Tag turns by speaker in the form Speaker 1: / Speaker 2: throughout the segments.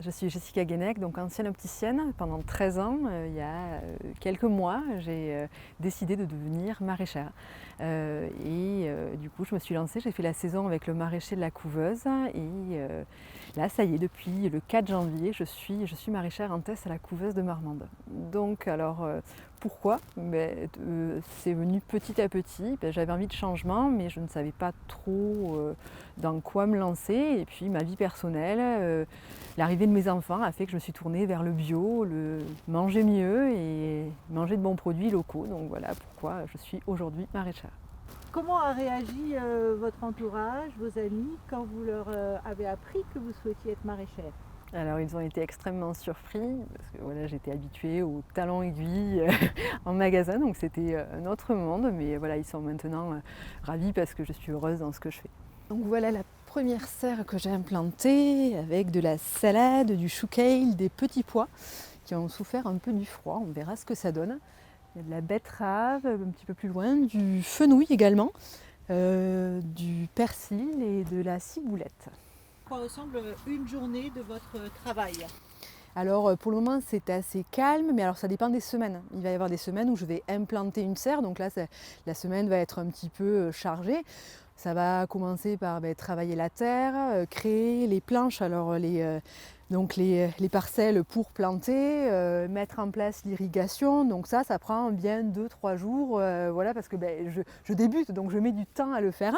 Speaker 1: Je suis Jessica Guenec, donc ancienne opticienne pendant 13 ans. Il y a quelques mois, j'ai décidé de devenir maraîchère. Du coup, je me suis lancée, j'ai fait la saison avec le maraîcher de la couveuse. Là, ça y est, depuis le 4 janvier, je suis maraîchère en test à la couveuse de Marmande. Donc, pourquoi? C'est venu petit à petit. J'avais envie de changement, mais je ne savais pas trop dans quoi me lancer. Et puis, ma vie personnelle, l'arrivée de mes enfants a fait que je me suis tournée vers le bio, le manger mieux et manger de bons produits locaux. Donc voilà pourquoi je suis aujourd'hui maraîchère.
Speaker 2: Comment a réagi votre entourage, vos amis, quand vous leur avez appris que vous souhaitiez être maraîchère?
Speaker 1: Alors ils ont été extrêmement surpris parce que voilà, j'étais habituée aux talons aiguilles en magasin, donc c'était un autre monde. Mais voilà, ils sont maintenant ravis parce que je suis heureuse dans ce que je fais. Donc voilà la première serre que j'ai implantée avec de la salade, du chou kale, des petits pois qui ont souffert un peu du froid. On verra ce que ça donne. Il y a de la betterave un petit peu plus loin, du fenouil également, du persil et de la ciboulette.
Speaker 2: À quoi ressemble une journée de votre travail?
Speaker 1: Alors pour le moment c'est assez calme, mais alors ça dépend des semaines. Il va y avoir des semaines où je vais implanter une serre, donc là la semaine va être un petit peu chargée. Ça va commencer par travailler la terre, créer les planches, les parcelles pour planter, mettre en place l'irrigation. Donc ça prend bien 2-3 jours, voilà, parce que je débute, donc je mets du temps à le faire.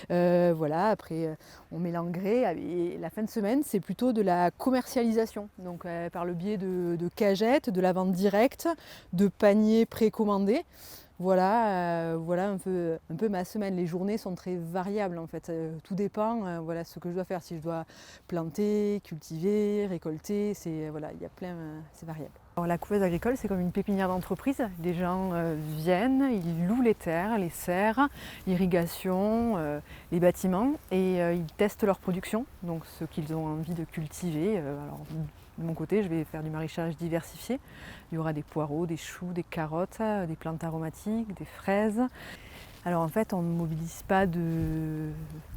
Speaker 1: Voilà, après on met l'engrais et la fin de semaine c'est plutôt de la commercialisation. Donc par le biais de cagettes, de la vente directe, de paniers précommandés. Voilà un peu ma semaine. Les journées sont très variables en fait. Tout dépend, voilà ce que je dois faire. Si je dois planter, cultiver, récolter, voilà, il y a plein, c'est variable. Alors, la couveuse agricole, c'est comme une pépinière d'entreprise. Les gens viennent, ils louent les terres, les serres, l'irrigation, les bâtiments et ils testent leur production, donc ce qu'ils ont envie de cultiver. Alors, de mon côté, je vais faire du maraîchage diversifié. Il y aura des poireaux, des choux, des carottes, des plantes aromatiques, des fraises. Alors en fait, on ne mobilise pas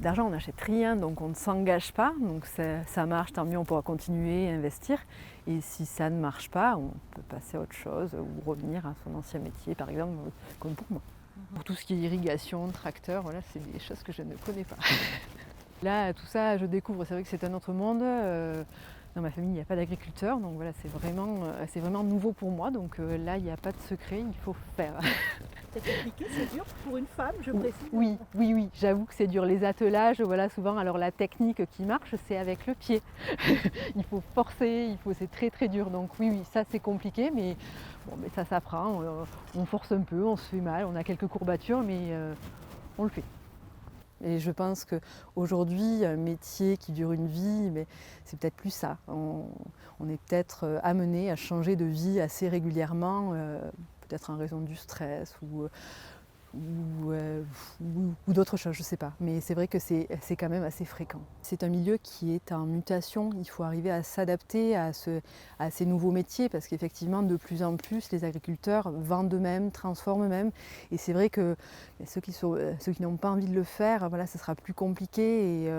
Speaker 1: d'argent, on n'achète rien, donc on ne s'engage pas. Donc ça marche, tant mieux, on pourra continuer à investir. Et si ça ne marche pas, on peut passer à autre chose ou revenir à son ancien métier, par exemple, comme pour moi. Pour tout ce qui est irrigation, tracteur, voilà, c'est des choses que je ne connais pas. Là, tout ça, je découvre. C'est vrai que c'est un autre monde. Dans ma famille, il n'y a pas d'agriculteur, donc voilà, c'est vraiment nouveau pour moi. Donc là, il n'y a pas de secret, il faut faire.
Speaker 2: C'est compliqué, c'est dur pour une femme, je précise.
Speaker 1: Oui, j'avoue que c'est dur. Les attelages, voilà, souvent, alors la technique qui marche, c'est avec le pied. Il faut forcer, c'est très très dur. Donc oui, ça c'est compliqué, mais bon, mais ça s'apprend. On force un peu, on se fait mal, on a quelques courbatures, mais on le fait. Et je pense qu'aujourd'hui, un métier qui dure une vie, mais c'est peut-être plus ça. On est peut-être amené à changer de vie assez régulièrement, peut-être en raison du stress ou d'autres choses, je ne sais pas. Mais c'est vrai que c'est quand même assez fréquent. C'est un milieu qui est en mutation. Il faut arriver à s'adapter à ces nouveaux métiers parce qu'effectivement, de plus en plus, les agriculteurs vendent eux-mêmes, transforment eux-mêmes. Et c'est vrai que ceux qui n'ont pas envie de le faire, voilà, ce sera plus compliqué.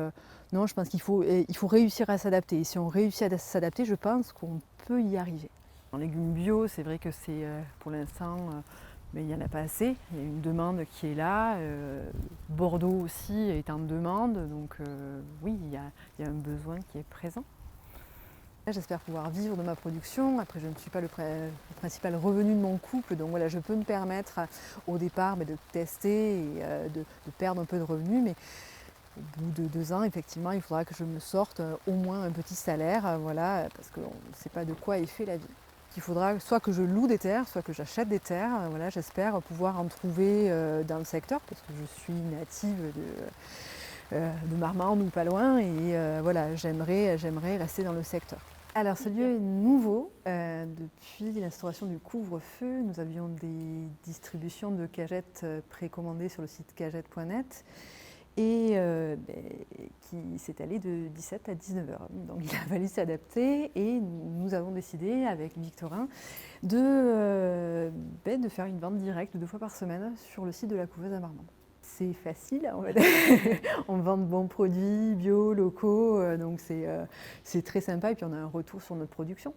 Speaker 1: Non, je pense qu'il faut réussir à s'adapter. Et si on réussit à s'adapter, je pense qu'on peut y arriver. En légumes bio, c'est vrai que c'est pour l'instant... mais il n'y en a pas assez, il y a une demande qui est là. Bordeaux aussi est en demande, donc oui, il y a un besoin qui est présent. J'espère pouvoir vivre de ma production. Après, je ne suis pas le principal revenu de mon couple, donc voilà, je peux me permettre au départ de tester et de perdre un peu de revenus, mais au bout de 2 ans, effectivement, il faudra que je me sorte au moins un petit salaire, voilà, parce qu'on ne sait pas de quoi est fait la vie. Il faudra soit que je loue des terres, soit que j'achète des terres. Voilà, j'espère pouvoir en trouver dans le secteur, parce que je suis native de Marmande ou pas loin, et voilà, j'aimerais rester dans le secteur. Alors ce lieu est nouveau. Depuis l'instauration du couvre-feu, nous avions des distributions de cagettes précommandées sur le site cagette.net et qui s'est allé de 17 à 19 heures. Donc il a fallu s'adapter et nous avons décidé avec Victorin de faire une vente directe 2 fois par semaine sur le site de la couveuse à Marmande. c'est facile, on va dire. On vend de bons produits bio, locaux, donc c'est très sympa et puis on a un retour sur notre production.